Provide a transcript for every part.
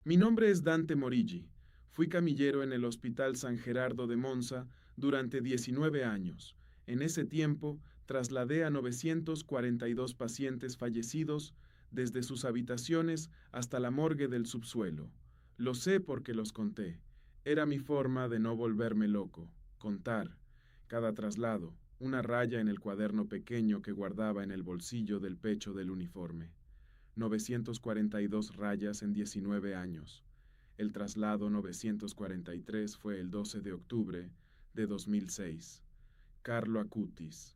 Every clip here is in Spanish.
Mi nombre es Dante Morigi. Fui camillero en el Hospital San Gerardo de Monza durante 19 años. En ese tiempo, trasladé a 942 pacientes fallecidos desde sus habitaciones hasta la morgue del subsuelo. Lo sé porque los conté. Era mi forma de no volverme loco. Contar. Cada traslado, una raya en el cuaderno pequeño que guardaba en el bolsillo del pecho del uniforme. 942 rayas en 19 años. El traslado 943 fue el 12 de octubre de 2006. Carlo Acutis,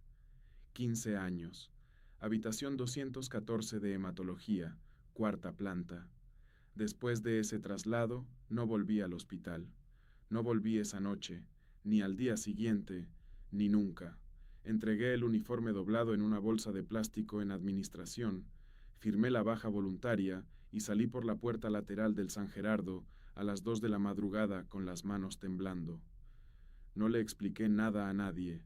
15 años. Habitación 214 de hematología, cuarta planta. Después de ese traslado, no volví al hospital. No volví esa noche, ni al día siguiente, ni nunca. Entregué el uniforme doblado en una bolsa de plástico en administración, firmé la baja voluntaria y salí por la puerta lateral del San Gerardo a las 2 de la madrugada con las manos temblando. No le expliqué nada a nadie.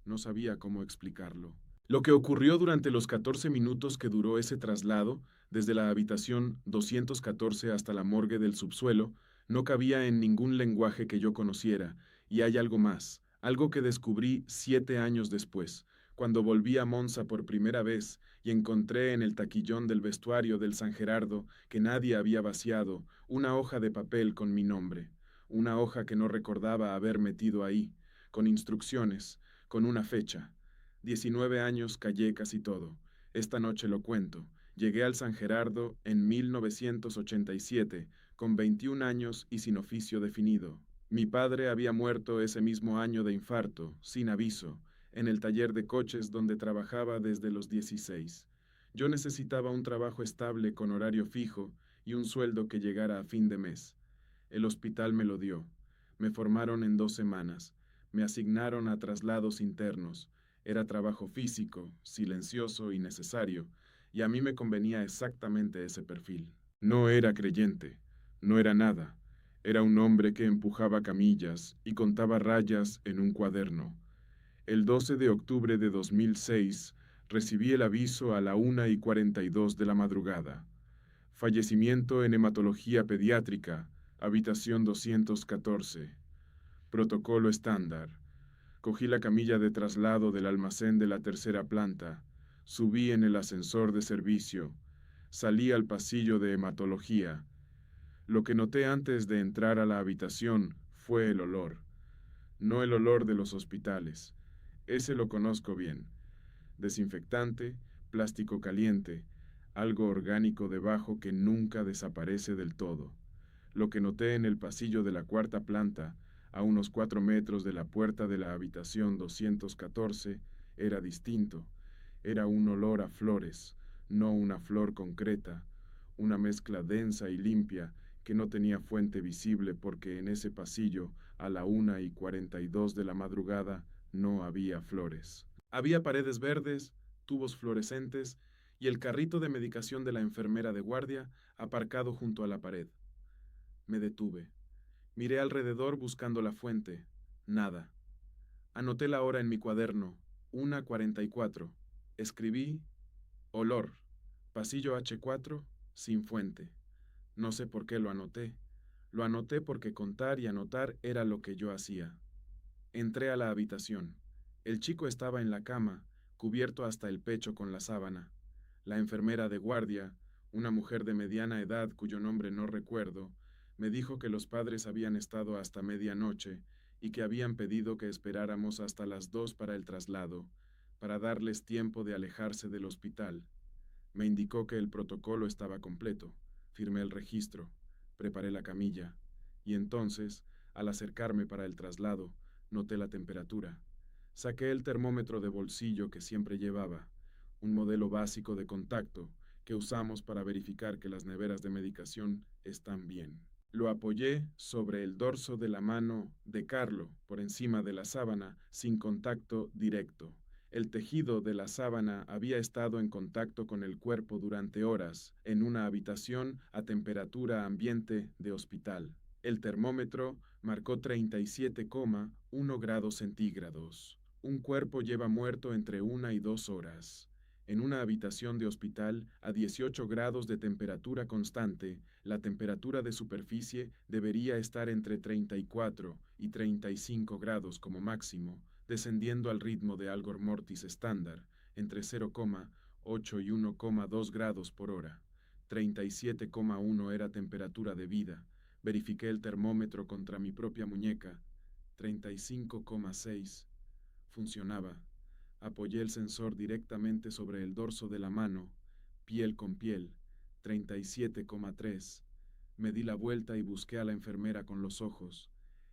No sabía cómo explicarlo. Lo que ocurrió durante los 14 minutos que duró ese traslado, desde la habitación 214 hasta la morgue del subsuelo, no cabía en ningún lenguaje que yo conociera, y hay algo más, algo que descubrí 7 años después, cuando volví a Monza por primera vez y encontré en el taquillón del vestuario del San Gerardo, que nadie había vaciado, una hoja de papel con mi nombre, una hoja que no recordaba haber metido ahí, con instrucciones, con una fecha. 19 años callé casi todo. Esta noche lo cuento. Llegué al San Gerardo en 1987, con 21 años y sin oficio definido. Mi padre había muerto ese mismo año de infarto, sin aviso, en el taller de coches donde trabajaba desde los 16. Yo necesitaba un trabajo estable con horario fijo y un sueldo que llegara a fin de mes. El hospital me lo dio. Me formaron en 2 semanas. Me asignaron a traslados internos. Era trabajo físico, silencioso y necesario, y a mí me convenía exactamente ese perfil. No era creyente, no era nada. Era un hombre que empujaba camillas y contaba rayas en un cuaderno. El 12 de octubre de 2006 recibí el aviso a la 1:42 de la madrugada. Fallecimiento en hematología pediátrica, habitación 214. Protocolo estándar. Cogí la camilla de traslado del almacén de la tercera planta, subí en el ascensor de servicio, salí al pasillo de hematología. Lo que noté antes de entrar a la habitación fue el olor, no el olor de los hospitales. Ese lo conozco bien. Desinfectante, plástico caliente, algo orgánico debajo que nunca desaparece del todo. Lo que noté en el pasillo de la cuarta planta, a unos 4 metros de la puerta de la habitación 214, era distinto. Era un olor a flores, no una flor concreta, una mezcla densa y limpia que no tenía fuente visible porque en ese pasillo, a la 1:42 de la madrugada, no había flores. Había paredes verdes, tubos fluorescentes y el carrito de medicación de la enfermera de guardia aparcado junto a la pared. Me detuve. Miré alrededor buscando la fuente. Nada. Anoté la hora en mi cuaderno. 1:44. Escribí olor. Pasillo H4, sin fuente. No sé por qué lo anoté. Lo anoté porque contar y anotar era lo que yo hacía. Entré a la habitación. El chico estaba en la cama, cubierto hasta el pecho con la sábana. La enfermera de guardia, una mujer de mediana edad cuyo nombre no recuerdo, me dijo que los padres habían estado hasta medianoche y que habían pedido que esperáramos hasta las 2 para el traslado, para darles tiempo de alejarse del hospital. Me indicó que el protocolo estaba completo. Firmé el registro, preparé la camilla, y entonces, al acercarme para el traslado, noté la temperatura. Saqué el termómetro de bolsillo que siempre llevaba, un modelo básico de contacto que usamos para verificar que las neveras de medicación están bien. Lo apoyé sobre el dorso de la mano de Carlo, por encima de la sábana, sin contacto directo. El tejido de la sábana había estado en contacto con el cuerpo durante horas, en una habitación a temperatura ambiente de hospital. El termómetro marcó 37,1 grados centígrados. Un cuerpo lleva muerto entre 1 y 2 horas. En una habitación de hospital a 18 grados de temperatura constante, la temperatura de superficie debería estar entre 34 y 35 grados como máximo, descendiendo al ritmo de algor mortis estándar, entre 0,8 y 1,2 grados por hora. 37,1 era temperatura de vida. Verifiqué el termómetro contra mi propia muñeca. 35,6. Funcionaba. Apoyé el sensor directamente sobre el dorso de la mano, piel con piel, 37,3. Me di la vuelta y busqué a la enfermera con los ojos.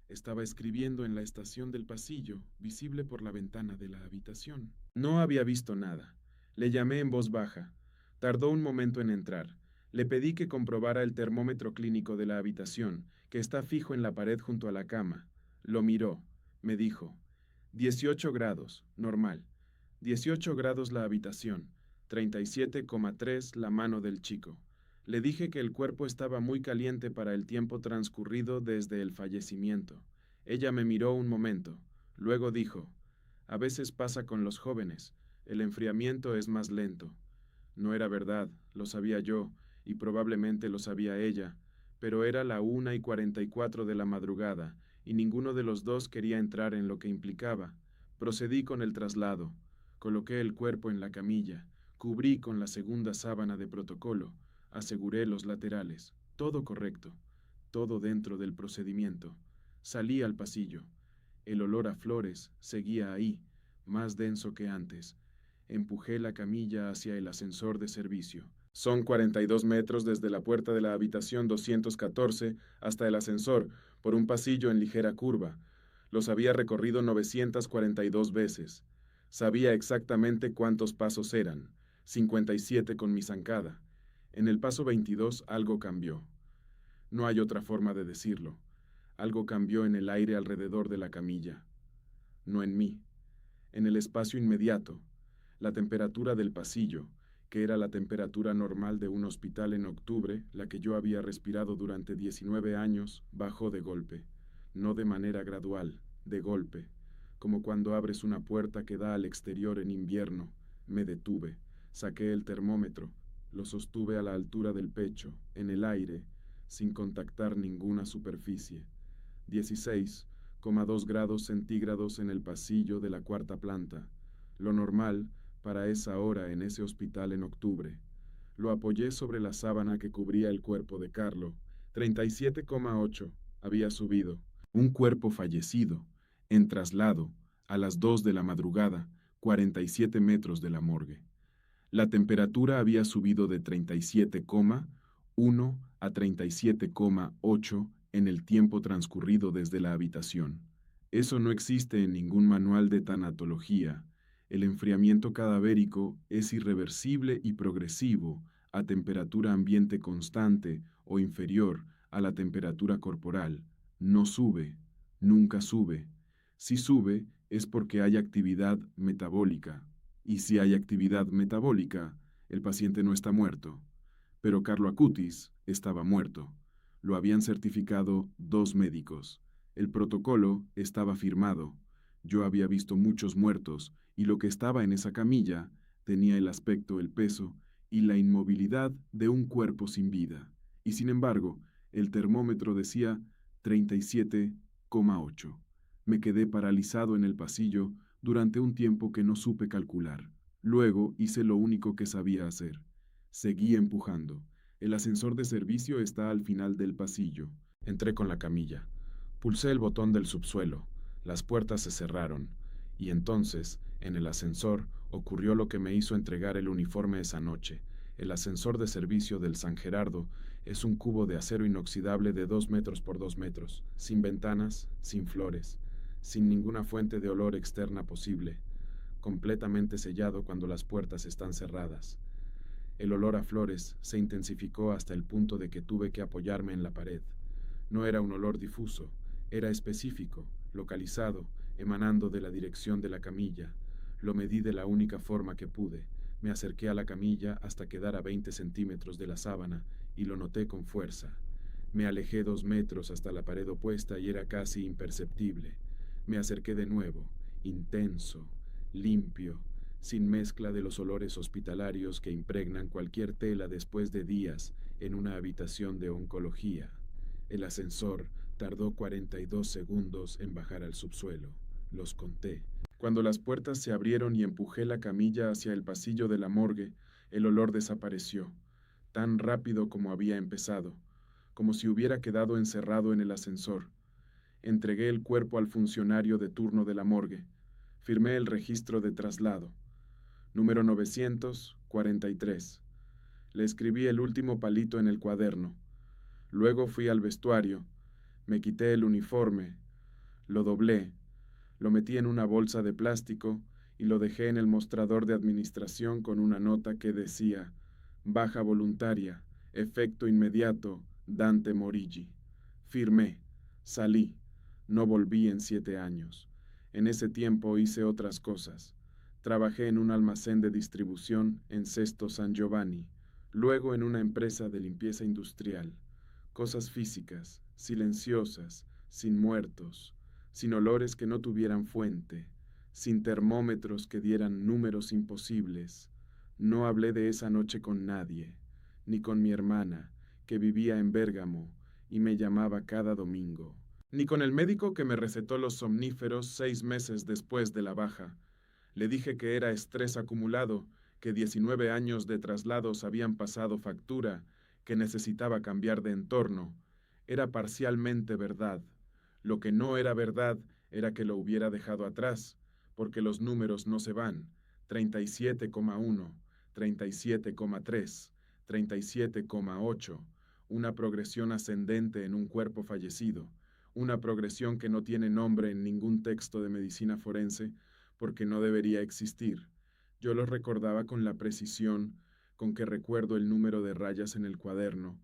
Estaba escribiendo en la estación del pasillo, visible por la ventana de la habitación. No había visto nada. Le llamé en voz baja. Tardó un momento en entrar. Le pedí que comprobara el termómetro clínico de la habitación, que está fijo en la pared junto a la cama. Lo miró. Me dijo, 18 grados, normal. 18 grados la habitación, 37,3 la mano del chico. Le dije que el cuerpo estaba muy caliente para el tiempo transcurrido desde el fallecimiento. Ella me miró un momento. Luego dijo, a veces pasa con los jóvenes, el enfriamiento es más lento. No era verdad, lo sabía yo, y probablemente lo sabía ella, pero era la 1:44 de la madrugada, y ninguno de los dos quería entrar en lo que implicaba. Procedí con el traslado. Coloqué el cuerpo en la camilla, cubrí con la segunda sábana de protocolo, aseguré los laterales, todo correcto, todo dentro del procedimiento. Salí al pasillo. El olor a flores seguía ahí, más denso que antes. Empujé la camilla hacia el ascensor de servicio. Son 42 metros desde la puerta de la habitación 214 hasta el ascensor, por un pasillo en ligera curva. Los había recorrido 942 veces. Sabía exactamente cuántos pasos eran, 57 con mi zancada. En el paso 22 algo cambió. No hay otra forma de decirlo. Algo cambió en el aire alrededor de la camilla. No en mí. En el espacio inmediato. La temperatura del pasillo, que era la temperatura normal de un hospital en octubre, la que yo había respirado durante 19 años, bajó de golpe. No de manera gradual, de golpe. Como cuando abres una puerta que da al exterior en invierno. Me detuve, saqué el termómetro, lo sostuve a la altura del pecho, en el aire, sin contactar ninguna superficie. 16,2 grados centígrados en el pasillo de la cuarta planta. Lo normal para esa hora en ese hospital en octubre. Lo apoyé sobre la sábana que cubría el cuerpo de Carlo. 37,8 había subido. Un cuerpo fallecido, en traslado, a las 2 de la madrugada, 47 metros de la morgue. La temperatura había subido de 37,1 a 37,8 en el tiempo transcurrido desde la habitación. Eso no existe en ningún manual de tanatología. El enfriamiento cadavérico es irreversible y progresivo a temperatura ambiente constante o inferior a la temperatura corporal. No sube, nunca sube. Si sube, es porque hay actividad metabólica. Y si hay actividad metabólica, el paciente no está muerto. Pero Carlo Acutis estaba muerto. Lo habían certificado 2 médicos. El protocolo estaba firmado. Yo había visto muchos muertos, y lo que estaba en esa camilla tenía el aspecto, el peso y la inmovilidad de un cuerpo sin vida. Y sin embargo, el termómetro decía 37,8. Me quedé paralizado en el pasillo durante un tiempo que no supe calcular. Luego hice lo único que sabía hacer. Seguí empujando. El ascensor de servicio está al final del pasillo. Entré con la camilla. Pulsé el botón del subsuelo. Las puertas se cerraron. Y entonces, en el ascensor, ocurrió lo que me hizo entregar el uniforme esa noche. El ascensor de servicio del San Gerardo es un cubo de acero inoxidable de 2 metros por 2 metros, sin ventanas, sin flores, sin ninguna fuente de olor externa posible, completamente sellado cuando las puertas están cerradas. El olor a flores se intensificó hasta el punto de que tuve que apoyarme en la pared. No era un olor difuso, era específico, localizado, emanando de la dirección de la camilla. Lo medí de la única forma que pude. Me acerqué a la camilla hasta quedar a 20 centímetros de la sábana y lo noté con fuerza. Me alejé 2 metros hasta la pared opuesta y era casi imperceptible. Me acerqué de nuevo, intenso, limpio, sin mezcla de los olores hospitalarios que impregnan cualquier tela después de días en una habitación de oncología. El ascensor tardó 42 segundos en bajar al subsuelo. Los conté. Cuando las puertas se abrieron y empujé la camilla hacia el pasillo de la morgue, el olor desapareció, tan rápido como había empezado, como si hubiera quedado encerrado en el ascensor. Entregué el cuerpo al funcionario de turno de la morgue. Firmé el registro de traslado. Número 943. Le escribí el último palito en el cuaderno. Luego fui al vestuario. Me quité el uniforme. Lo doblé. Lo metí en una bolsa de plástico y lo dejé en el mostrador de administración con una nota que decía: baja voluntaria, efecto inmediato, Dante Morigi. Firmé. Salí. No volví en 7 años. En ese tiempo hice otras cosas. Trabajé en un almacén de distribución en Sesto San Giovanni, luego en una empresa de limpieza industrial. Cosas físicas, silenciosas, sin muertos, sin olores que no tuvieran fuente, sin termómetros que dieran números imposibles. No hablé de esa noche con nadie, ni con mi hermana, que vivía en Bérgamo y me llamaba cada domingo, ni con el médico que me recetó los somníferos 6 meses después de la baja. Le dije que era estrés acumulado, que 19 años de traslados habían pasado factura, que necesitaba cambiar de entorno. Era parcialmente verdad. Lo que no era verdad era que lo hubiera dejado atrás, porque los números no se van. 37,1, 37,3, 37,8, una progresión ascendente en un cuerpo fallecido, una progresión que no tiene nombre en ningún texto de medicina forense, porque no debería existir. Yo los recordaba con la precisión con que recuerdo el número de rayas en el cuaderno.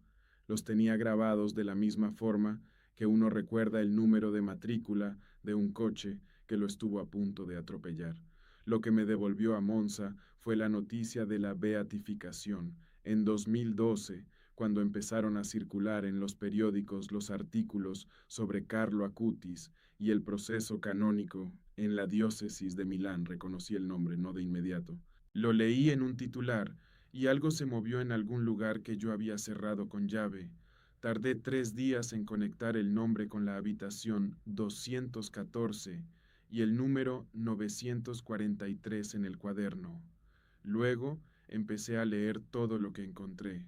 Los tenía grabados de la misma forma que uno recuerda el número de matrícula de un coche que lo estuvo a punto de atropellar. Lo que me devolvió a Monza fue la noticia de la beatificación en 2012, cuando empezaron a circular en los periódicos los artículos sobre Carlo Acutis y el proceso canónico en la diócesis de Milán. Reconocí el nombre, no de inmediato. Lo leí en un titular y algo se movió en algún lugar que yo había cerrado con llave. Tardé 3 días en conectar el nombre con la habitación 214 y el número 943 en el cuaderno. Luego empecé a leer todo lo que encontré.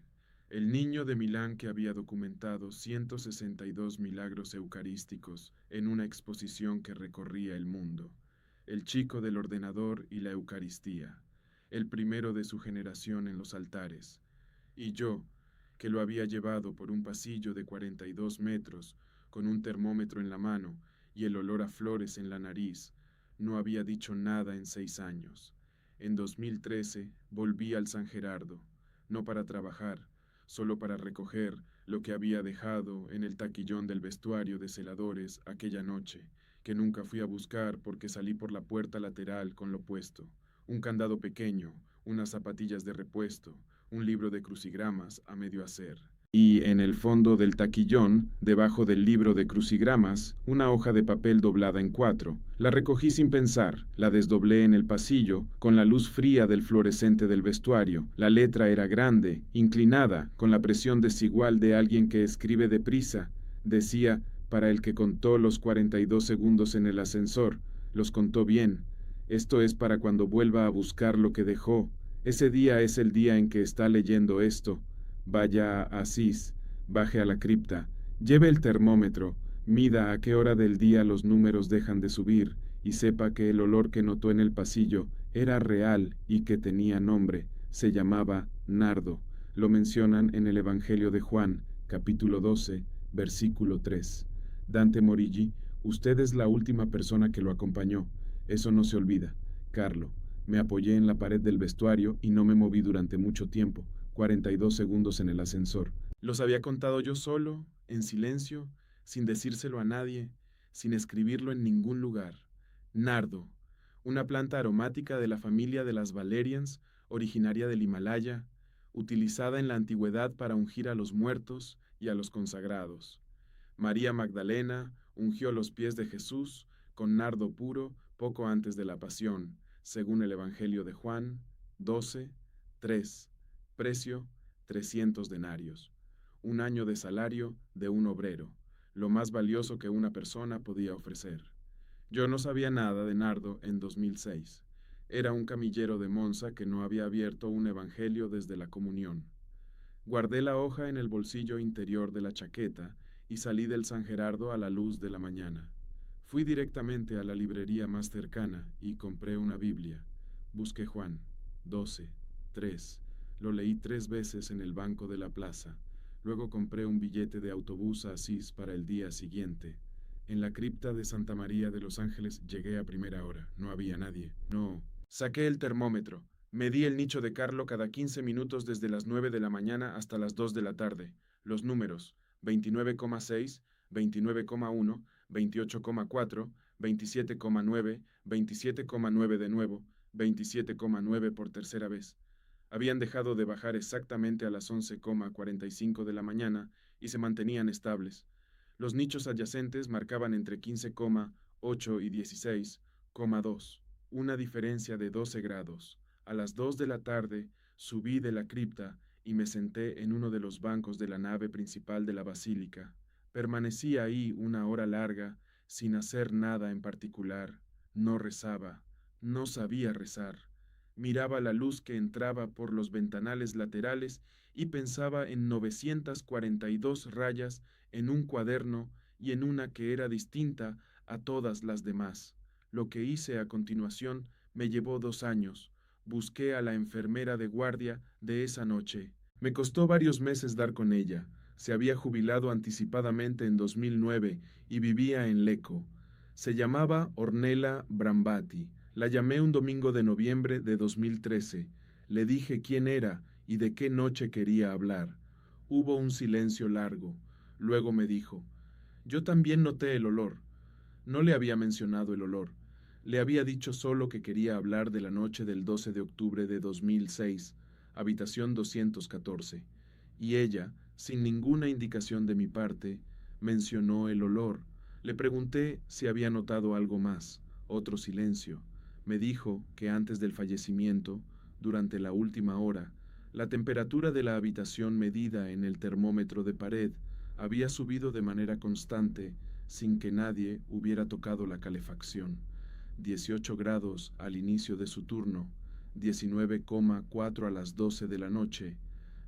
El niño de Milán que había documentado 162 milagros eucarísticos en una exposición que recorría el mundo. El chico del ordenador y la Eucaristía, el primero de su generación en los altares. Y yo, que lo había llevado por un pasillo de 42 metros, con un termómetro en la mano y el olor a flores en la nariz, no había dicho nada en 6 años. En 2013 volví al San Gerardo, no para trabajar, solo para recoger lo que había dejado en el taquillón del vestuario de celadores aquella noche, que nunca fui a buscar porque salí por la puerta lateral con lo puesto, un candado pequeño, unas zapatillas de repuesto, un libro de crucigramas a medio hacer. Y en el fondo del taquillón, debajo del libro de crucigramas, una hoja de papel doblada en 4. La recogí sin pensar, la desdoblé en el pasillo, con la luz fría del fluorescente del vestuario. La letra era grande, inclinada, con la presión desigual de alguien que escribe deprisa. Decía: para el que contó los 42 segundos en el ascensor, los contó bien. Esto es para cuando vuelva a buscar lo que dejó. Ese día es el día en que está leyendo esto. Vaya a Asís, baje a la cripta, lleve el termómetro, mida a qué hora del día los números dejan de subir y sepa que el olor que notó en el pasillo era real y que tenía nombre. Se llamaba nardo. Lo mencionan en el Evangelio de Juan, capítulo 12, versículo 3. Dante Morigi, usted es la última persona que lo acompañó. Eso no se olvida. Carlo. Me apoyé en la pared del vestuario y no me moví durante mucho tiempo. 42 segundos en el ascensor. Los había contado yo solo, en silencio, sin decírselo a nadie, sin escribirlo en ningún lugar. Nardo, una planta aromática de la familia de las valerians, originaria del Himalaya, utilizada en la antigüedad para ungir a los muertos y a los consagrados. María Magdalena ungió los pies de Jesús con nardo puro poco antes de la pasión. según el Evangelio de Juan 12, 3, precio 300 denarios, un año de salario de un obrero, lo más valioso que una persona podía ofrecer. Yo no sabía nada de nardo en 2006. Era un camillero de Monza que no había abierto un evangelio desde la comunión. Guardé la hoja en el bolsillo interior de la chaqueta y salí del San Gerardo a la luz de la mañana. Fui directamente a la librería más cercana y compré una Biblia. Busqué Juan 12, 3. Lo leí 3 veces en el banco de la plaza. Luego compré un billete de autobús a Asís para el día siguiente. En la cripta de Santa María de los Ángeles llegué a primera hora. No había nadie. No. Saqué el termómetro. Medí el nicho de Carlo cada 15 minutos desde las 9 de la mañana hasta las 2 de la tarde. Los números: 29,6, 29,1, 28,4, 27,9, 27,9 de nuevo, 27,9 por tercera vez. Habían dejado de bajar exactamente a las 11,45 de la mañana y se mantenían estables. Los nichos adyacentes marcaban entre 15,8 y 16,2, una diferencia de 12 grados. A las 2 de la tarde subí de la cripta y me senté en uno de los bancos de la nave principal de la basílica. Permanecí ahí una hora larga, sin hacer nada en particular. No rezaba, no sabía rezar. Miraba la luz que entraba por los ventanales laterales y pensaba en 942 rayas en un cuaderno y en una que era distinta a todas las demás. Lo que hice a continuación me llevó 2 años. Busqué a la enfermera de guardia de esa noche. Me costó varios meses dar con ella. Se había jubilado anticipadamente en 2009 y vivía en Lecco. Se llamaba Ornella Brambati. La llamé un domingo de noviembre de 2013. Le dije quién era y de qué noche quería hablar. Hubo un silencio largo. Luego me dijo: yo también noté el olor. No le había mencionado el olor. Le había dicho solo que quería hablar de la noche del 12 de octubre de 2006, habitación 214. Y ella, sin ninguna indicación de mi parte, mencionó el olor. Le pregunté si había notado algo más. Otro silencio. Me dijo que antes del fallecimiento, durante la última hora, la temperatura de la habitación medida en el termómetro de pared había subido de manera constante sin que nadie hubiera tocado la calefacción. 18 grados al inicio de su turno, 19,4 a las 12 de la noche,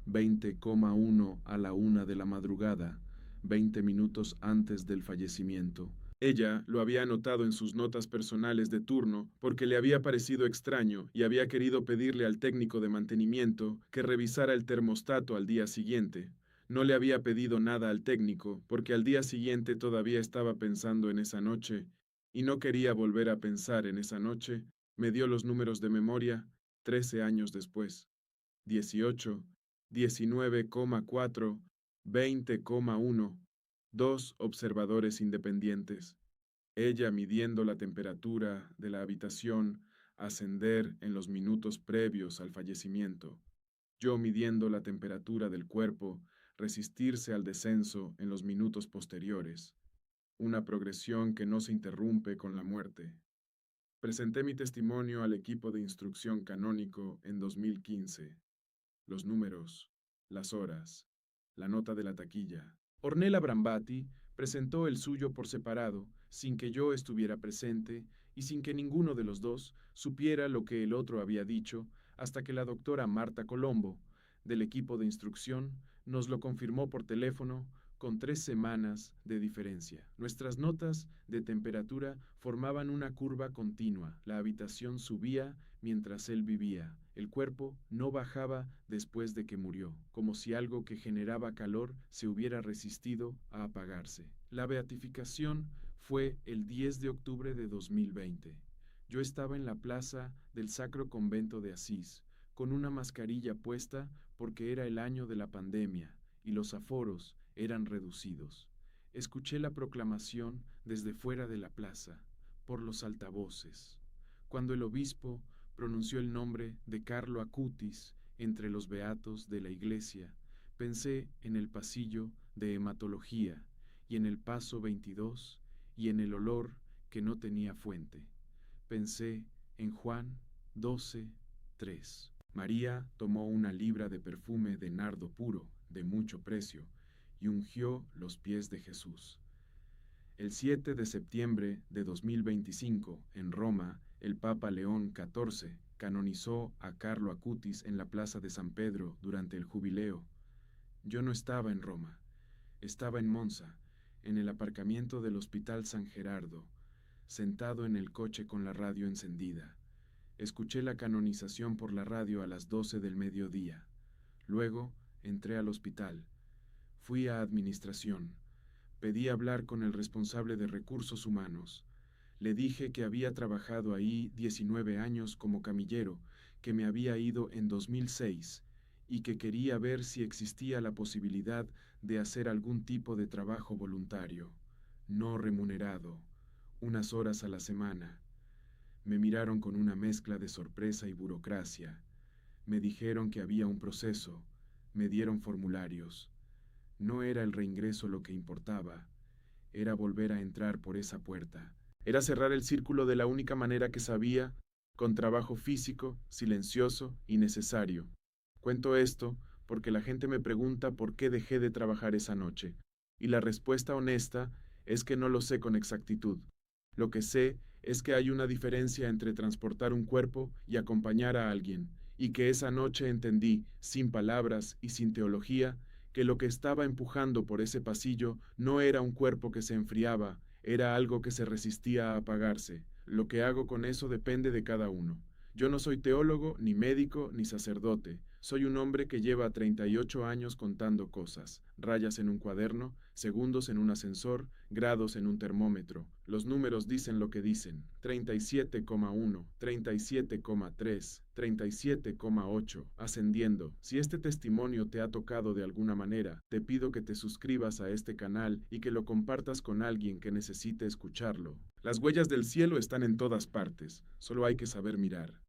20,1 a la 1 de la madrugada, 20 minutos antes del fallecimiento. Ella lo había anotado en sus notas personales de turno porque le había parecido extraño y había querido pedirle al técnico de mantenimiento que revisara el termostato al día siguiente. No le había pedido nada al técnico porque al día siguiente todavía estaba pensando en esa noche y no quería volver a pensar en esa noche. Me dio los números de memoria 13 años después. 18, 19,4, 20,1. 2 observadores independientes. Ella midiendo la temperatura de la habitación ascender en los minutos previos al fallecimiento. Yo midiendo la temperatura del cuerpo resistirse al descenso en los minutos posteriores. Una progresión que no se interrumpe con la muerte. Presenté mi testimonio al equipo de instrucción canónico en 2015. Los números, las horas, la nota de la taquilla. Ornella Brambati presentó el suyo por separado, sin que yo estuviera presente y sin que ninguno de los dos supiera lo que el otro había dicho, hasta que la doctora Marta Colombo, del equipo de instrucción, nos lo confirmó por teléfono con 3 semanas de diferencia. Nuestras notas de temperatura formaban una curva continua. La habitación subía mientras él vivía. El cuerpo no bajaba después de que murió, como si algo que generaba calor se hubiera resistido a apagarse. La beatificación fue el 10 de octubre de 2020. Yo estaba en la plaza del Sacro Convento de Asís, con una mascarilla puesta porque era el año de la pandemia y los aforos eran reducidos. Escuché la proclamación desde fuera de la plaza, por los altavoces. Cuando el obispo pronunció el nombre de Carlo Acutis entre los beatos de la iglesia, pensé en el pasillo de hematología y en el paso 22 y en el olor que no tenía fuente. Pensé En Juan 12:3. María tomó una libra de perfume de nardo puro, de mucho precio, y ungió los pies de Jesús. El 7 de septiembre de 2025, en Roma, el Papa León XIV canonizó a Carlo Acutis en la Plaza de San Pedro durante el jubileo. Yo no estaba en Roma, estaba en Monza, en el aparcamiento del Hospital San Gerardo, sentado en el coche con la radio encendida. Escuché la canonización por la radio a las 12 del mediodía. Luego entré al hospital. Fui a administración. Pedí hablar con el responsable de recursos humanos. Le dije que había trabajado ahí 19 años como camillero, que me había ido en 2006 y que quería ver si existía la posibilidad de hacer algún tipo de trabajo voluntario, no remunerado, unas horas a la semana. Me miraron con una mezcla de sorpresa y burocracia. Me dijeron que había un proceso, me dieron formularios. No era el reingreso lo que importaba, era volver a entrar por esa puerta. Era cerrar el círculo de la única manera que sabía, con trabajo físico, silencioso y necesario. Cuento esto porque la gente me pregunta por qué dejé de trabajar esa noche, y la respuesta honesta es que no lo sé con exactitud. Lo que sé es que hay una diferencia entre transportar un cuerpo y acompañar a alguien, y que esa noche entendí, sin palabras y sin teología, que lo que estaba empujando por ese pasillo no era un cuerpo que se enfriaba, era algo que se resistía a apagarse. Lo que hago con eso depende de cada uno. Yo no soy teólogo, ni médico, ni sacerdote. Soy un hombre que lleva 38 años contando cosas, rayas en un cuaderno, segundos en un ascensor, grados en un termómetro. Los números dicen lo que dicen. 37,1, 37,3, 37,8, ascendiendo. Si este testimonio te ha tocado de alguna manera, te pido que te suscribas a este canal y que lo compartas con alguien que necesite escucharlo. Las huellas del cielo están en todas partes, solo hay que saber mirar.